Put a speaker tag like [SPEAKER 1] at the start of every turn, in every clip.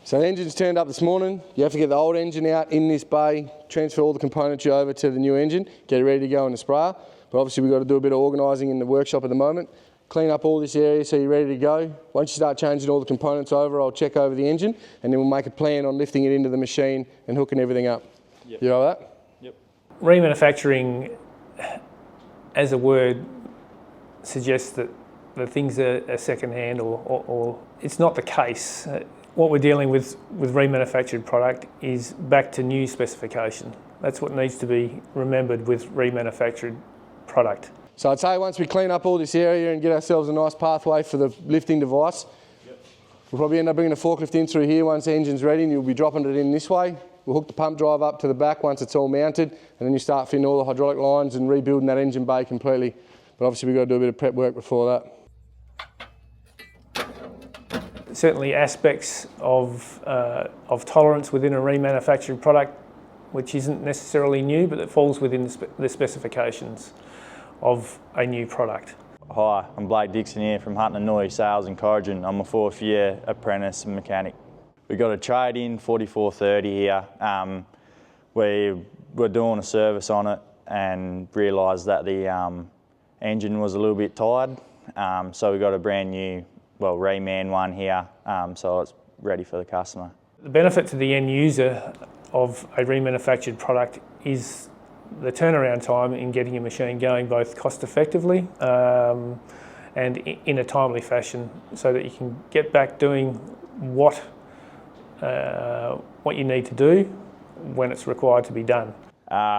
[SPEAKER 1] So the engine's turned up this morning. You have to get the old engine out in this bay, transfer all the componentry over to the new engine, get it ready to go in the sprayer. But obviously we've got to do a bit of organising in the workshop at the moment. Clean up all this area so you're ready to go. Once you start changing all the components over, I'll check over the engine and then we'll make a plan on lifting it into the machine and hooking everything up.
[SPEAKER 2] Yep.
[SPEAKER 1] You know that?
[SPEAKER 2] Yep.
[SPEAKER 3] Remanufacturing as a word suggests that the things are second-hand or it's not the case. What we're dealing with remanufactured product is back to new specification. That's what needs to be remembered with remanufactured product.
[SPEAKER 1] So I'd say once we clean up all this area and get ourselves a nice pathway for the lifting device, we'll probably end up bringing a forklift in through here once the engine's ready and you'll be dropping it in this way. We'll hook the pump drive up to the back once it's all mounted and then you start fitting all the hydraulic lines and rebuilding that engine bay completely. But obviously we've got to do a bit of prep work before that.
[SPEAKER 3] Certainly aspects of tolerance within a remanufactured product which isn't necessarily new but it falls within the specifications of a new product.
[SPEAKER 2] Hi, I'm Blake Dixon here from Hunt & Noy Sales and Corrigan. I'm a 4th year apprentice mechanic. We got a trade in 4430 here. We were doing a service on it and realised that the engine was a little bit tired. So we got a brand new, Reman one here, so it's ready for the customer.
[SPEAKER 3] The benefit to the end user of a remanufactured product is the turnaround time in getting your machine going both cost effectively and in a timely fashion so that you can get back doing what you need to do when it's required to be done.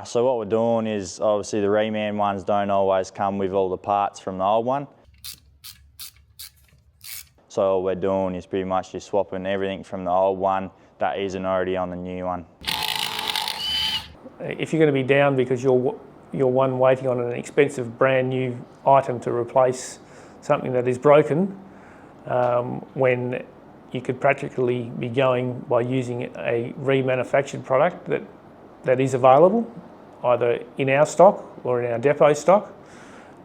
[SPEAKER 2] So what we're doing is obviously the Reman ones don't always come with all the parts from the old one. So all we're doing is pretty much just swapping everything from the old one that isn't already on the new one.
[SPEAKER 3] If you're going to be down because you're one waiting on an expensive brand new item to replace something that is broken, when you could practically be going by using a remanufactured product that is available, either in our stock or in our depot stock,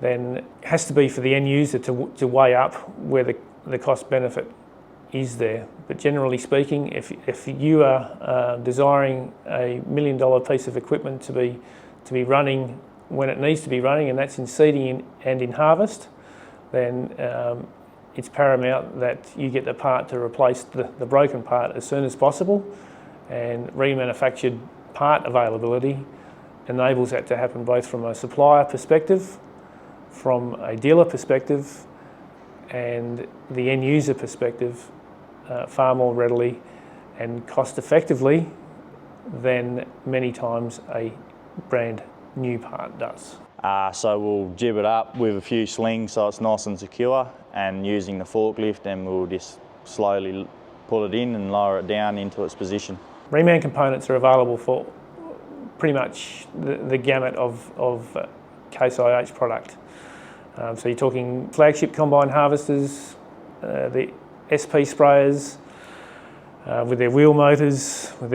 [SPEAKER 3] then it has to be for the end user to weigh up where the cost benefit is there. But generally speaking, if you are desiring a $1 million piece of equipment to be running when it needs to be running, and that's in seeding and in harvest, then it's paramount that you get the part to replace the broken part as soon as possible, and remanufactured part availability enables that to happen both from a supplier perspective, from a dealer perspective, and the end user perspective far more readily and cost effectively than many times a brand new part does.
[SPEAKER 2] So we'll jib it up with a few slings so it's nice and secure, and using the forklift, and we'll just slowly pull it in and lower it down into its position.
[SPEAKER 3] Reman components are available for pretty much the gamut of Case IH product. So you're talking flagship combine harvesters, the SP sprayers with their wheel motors, with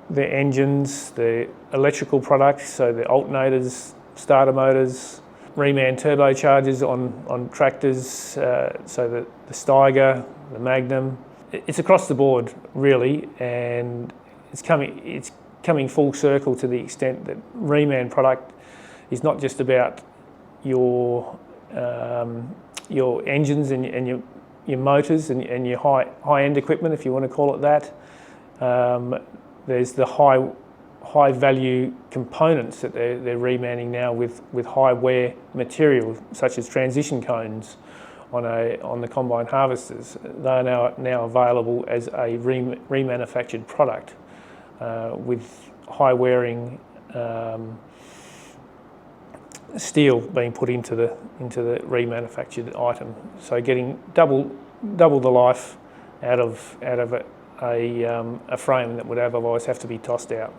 [SPEAKER 3] their engines, the electrical products, so the alternators, starter motors, Reman turbochargers on tractors, so the Steiger, the Magnum. It's across the board really, and it's coming full circle to the extent that Reman product is not just about your engines and your motors and your high-end equipment, if you want to call it that. There's the high value components that they're remanning now with high wear material, such as transition cones on the combine harvesters. They are now available as a remanufactured product with high wearing steel being put into the remanufactured item, so getting double the life out of a frame that would otherwise have to be tossed out.